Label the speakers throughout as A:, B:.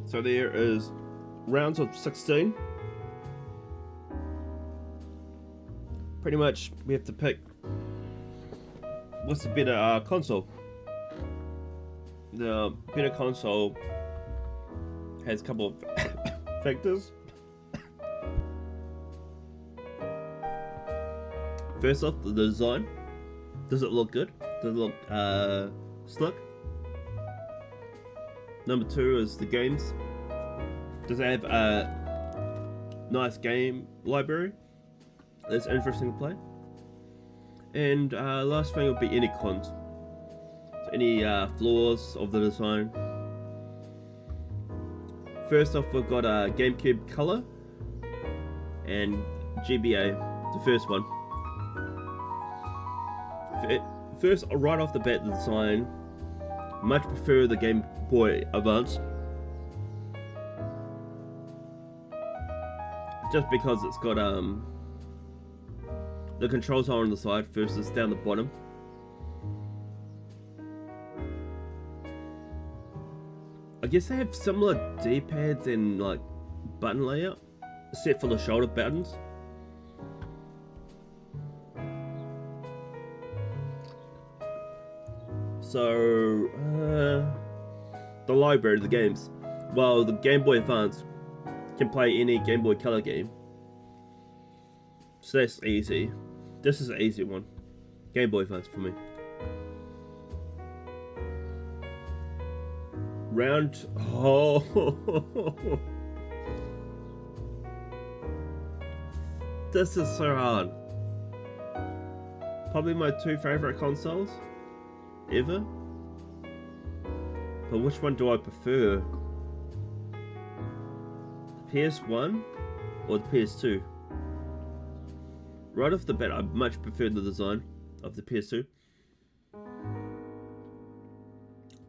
A: So there is rounds of 16. Pretty much we have to pick what's the better console. The better console has a couple of factors. First off, the design. Does it look good? Does it look slick? Number 2 is the games. Does it have a nice game library that's interesting to play? And last thing would be any cons. So any flaws of the design. First off, we've got GameCube Color and GBA, the first one. First, right off the bat, the design, much prefer the Game Boy Advance. Just because it's got the controls are on the side versus down the bottom. I guess they have similar D-pads and like button layout, except for the shoulder buttons. So, the library, the games. Well, the Game Boy Advance can play any Game Boy Color game. So that's easy. This is an easy one. Game Boy Advance for me. Round... Oh! This is so hard. Probably my 2 favorite consoles ever. But which one do I prefer? The PS1 or the PS2? Right off the bat, I much prefer the design of the PS2.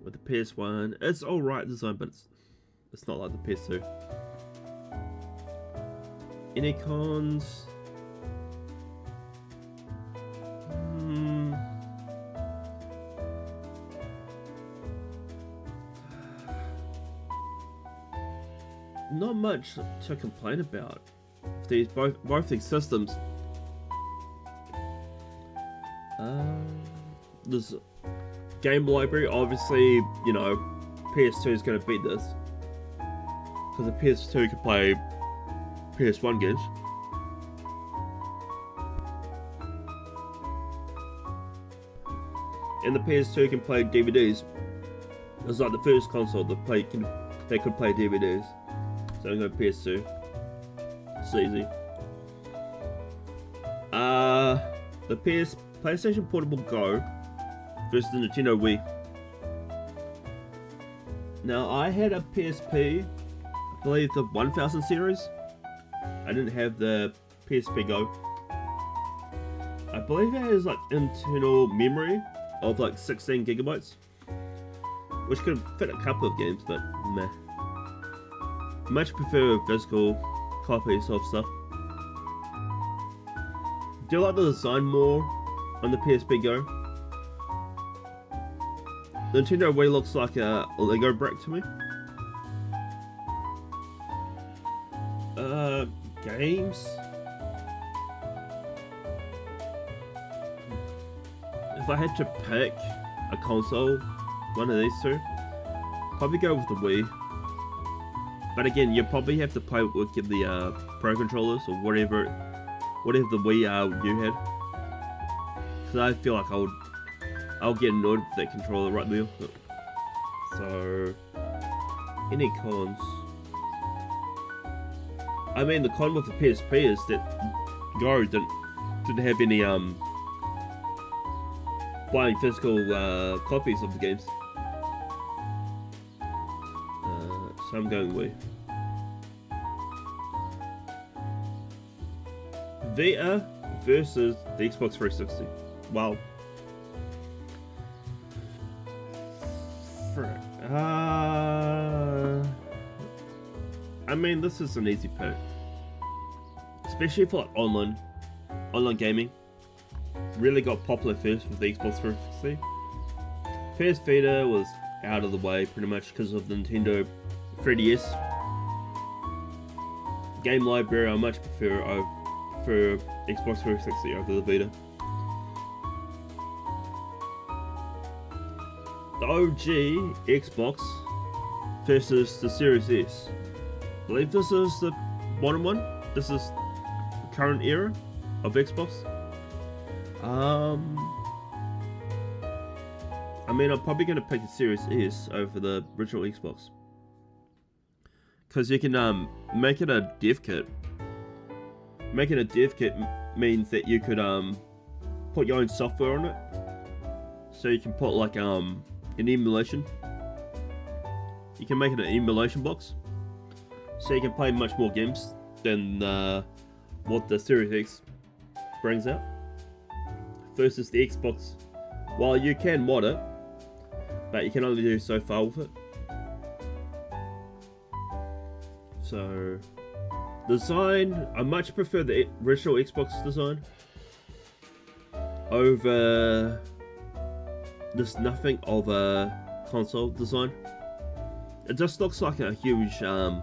A: With the PS1, it's alright design, but it's not like the PS2. Any cons? Not much to complain about. These both these systems. This game library, obviously, you know, PS2 is going to beat this because the PS2 can play PS1 games. And the PS2 can play DVDs. It's like the first console that could play DVDs. So I'm going PS2. It's easy. The PlayStation Portable Go versus the Nintendo Wii. Now I had a PSP, I believe the 1000 series. I didn't have the PSP Go. I believe it has like internal memory of like 16 gigabytes, which could fit a couple of games, but meh. Much prefer physical copies of stuff. Do you like the design more on the PSP Go? The Nintendo Wii looks like a Lego brick to me. Games. If I had to pick a console, one of these two, probably go with the Wii. But again, you probably have to play with the Pro controllers or whatever the Wii U had. Because I feel like I'll get annoyed with that controller right now. So, any cons? I mean, the con with the PSP is that Go didn't have any buying physical copies of the games. So I'm going Wii. VR versus the Xbox 360. Wow. I mean, this is an easy pick, especially for like online gaming. Really got popular first with the Xbox 360. PS Vita was out of the way pretty much because of the Nintendo 3DS. Game library I much prefer for Xbox 360 over the Vita. The OG Xbox versus the Series S. I believe this is the modern one. This is the current era of Xbox. I mean, I'm probably going to pick the Series S over the original Xbox. Because you can make it a dev kit. Making a dev kit means that you could put your own software on it. So you can put like an emulation. You can make it an emulation box. So you can play much more games than what the Series X brings out. Versus the Xbox. While you can mod it, but you can only do so far with it. So, design, I much prefer the original Xbox design over this nothing of a console design. It just looks like a huge speaker,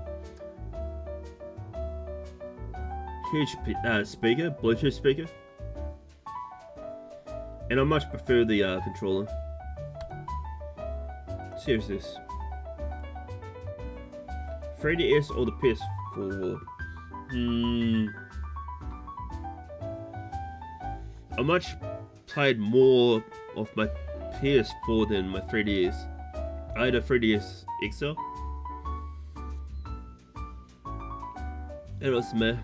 A: Bluetooth speaker. And I much prefer the controller. Seriously. 3DS or the PS4? I much played more of my PS4 than my 3DS. I had a 3DS XL. It was meh.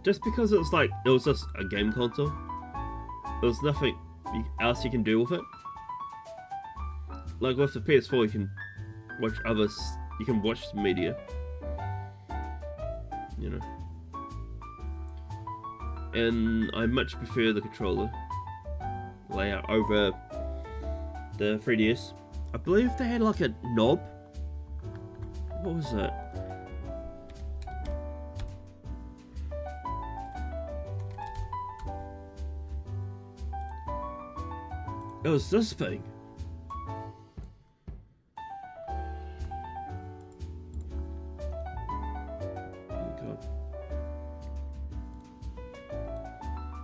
A: Just because it was just a game console. There was nothing else you can do with it. Like with the PS4 you can watch media. You know. And I much prefer the controller layout over the 3DS. I believe they had like a knob. What was that? It was this thing. Okay.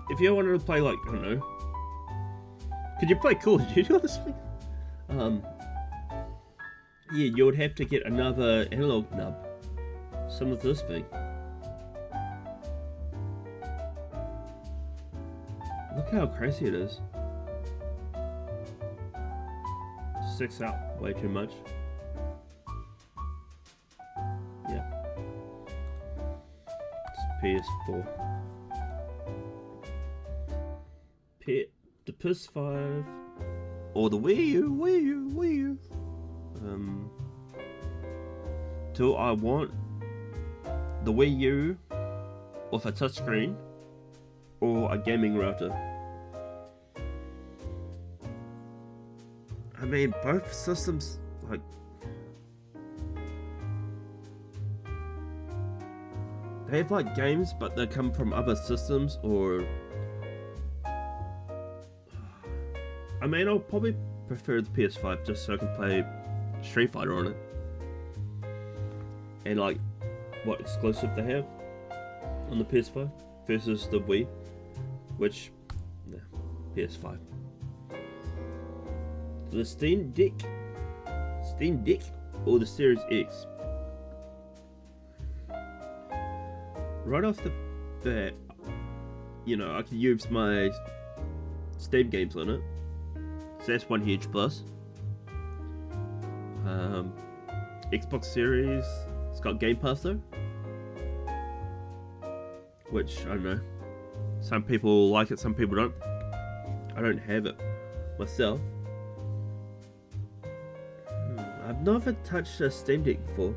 A: If you wanted to play like, I don't know. Could you play Call of Duty on this thing? Yeah, you would have to get another analog nub. Similar to this thing. Look how crazy it is. Sticks out way too much. Yeah. It's PS4. The PS5 or the Wii U. Do I want the Wii U with a touchscreen or a gaming router? I mean, both systems, like, they have like games, but they come from other systems, or I mean, I'll probably prefer the PS5 just so I can play Street Fighter on it. And like, what exclusive they have on the PS5 versus the Wii, which, nah, PS5. The Steam Deck or the Series X? Right off the bat, you know, I can use my Steam games on it, so that's one huge plus. Xbox Series, it's got Game Pass though, which I don't know. Some people like it, some people don't. I don't have it myself. I've never touched a Steam Deck before,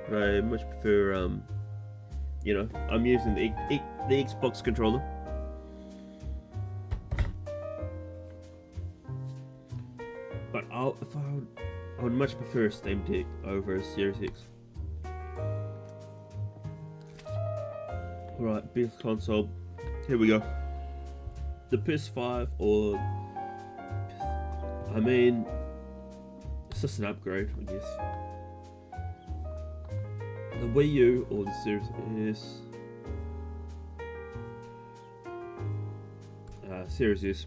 A: but I much prefer, you know, I'm using the Xbox controller. But I would much prefer a Steam Deck over a Series X. Alright, best console. Here we go. The PS5 or... I mean... It's just an upgrade, I guess. The Wii U or the Series S. Series S.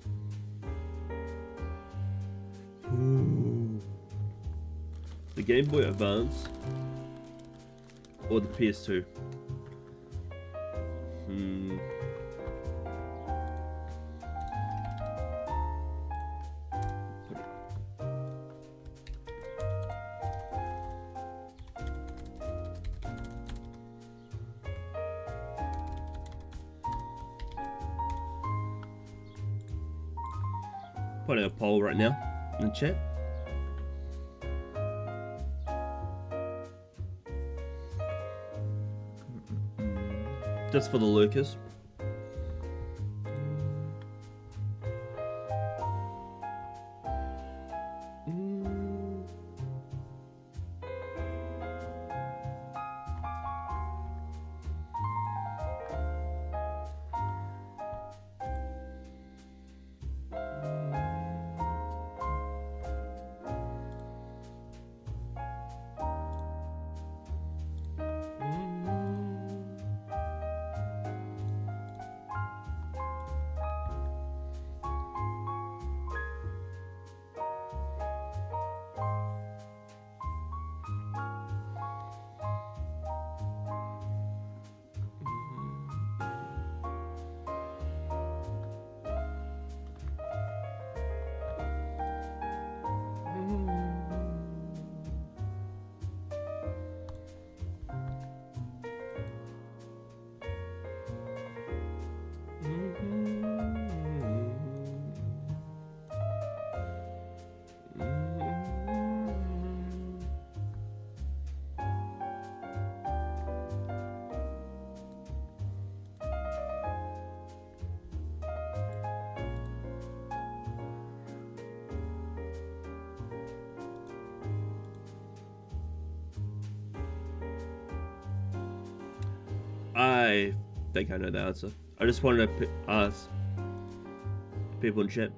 A: Ooh. The Game Boy Advance or the PS2. Putting a poll right now in the chat. Just for the Lucas. I think I know the answer. I just wanted to ask people in chat.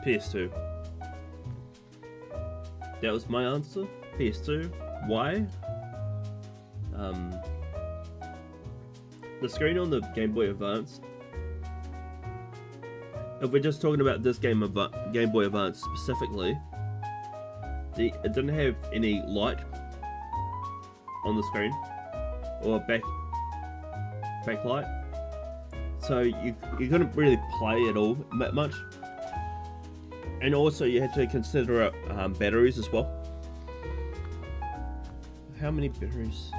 A: PS2. That was my answer. PS2. Why? The screen on the Game Boy Advance. If we're just talking about this Game Boy Advance specifically, it didn't have any light on the screen or backlight, so you couldn't really play at all that much. And also you had to consider batteries as well. How many batteries?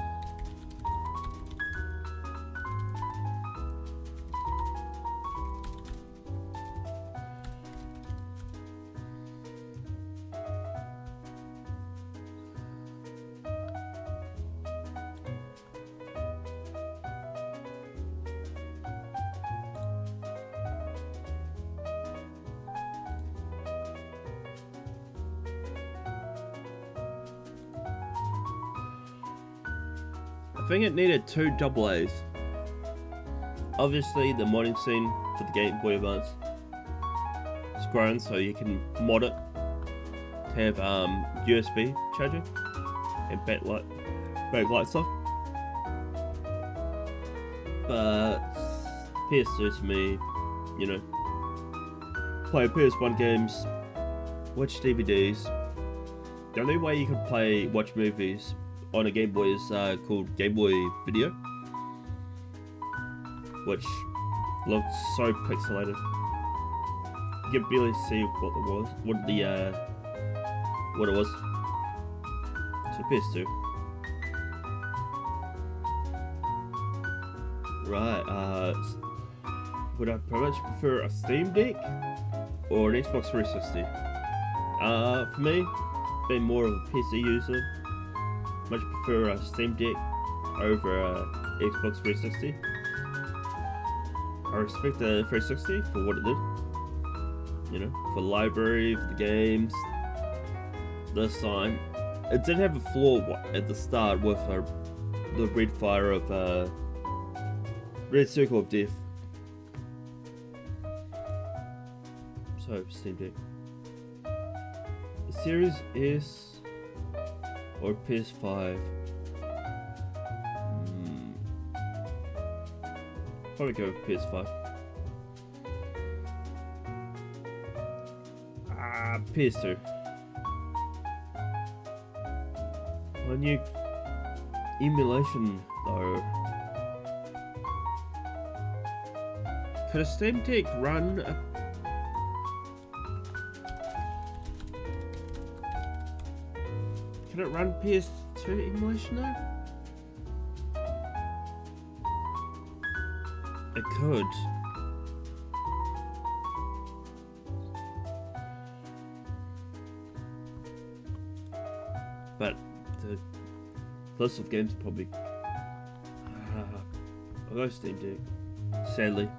A: I think it needed 2 AA's. Obviously the modding scene for the Game Boy Advance is grown, so you can mod it to have USB charging and backlight stuff. But PS2 to me, you know, play PS1 games, watch DVDs. The only way you can watch movies on a Game Boy is called Game Boy Video, which looks so pixelated. You can barely see what it was. So PS2. Right. Would I pretty much prefer a Steam Deck or an Xbox 360? For me, being more of a PC user, much prefer a Steam Deck over a Xbox 360. I respect the 360 for what it did. You know, for the library, for the games, this time, it did have a flaw at the start with the red fire of red circle of death. So Steam Deck. Series S or PS5. Probably go with PS5. PS2. My new emulation though. Could a Steam Deck run a... Can it run PS2 emulation though? It could. But the list of games probably... I'll go Steam Deck. Sadly.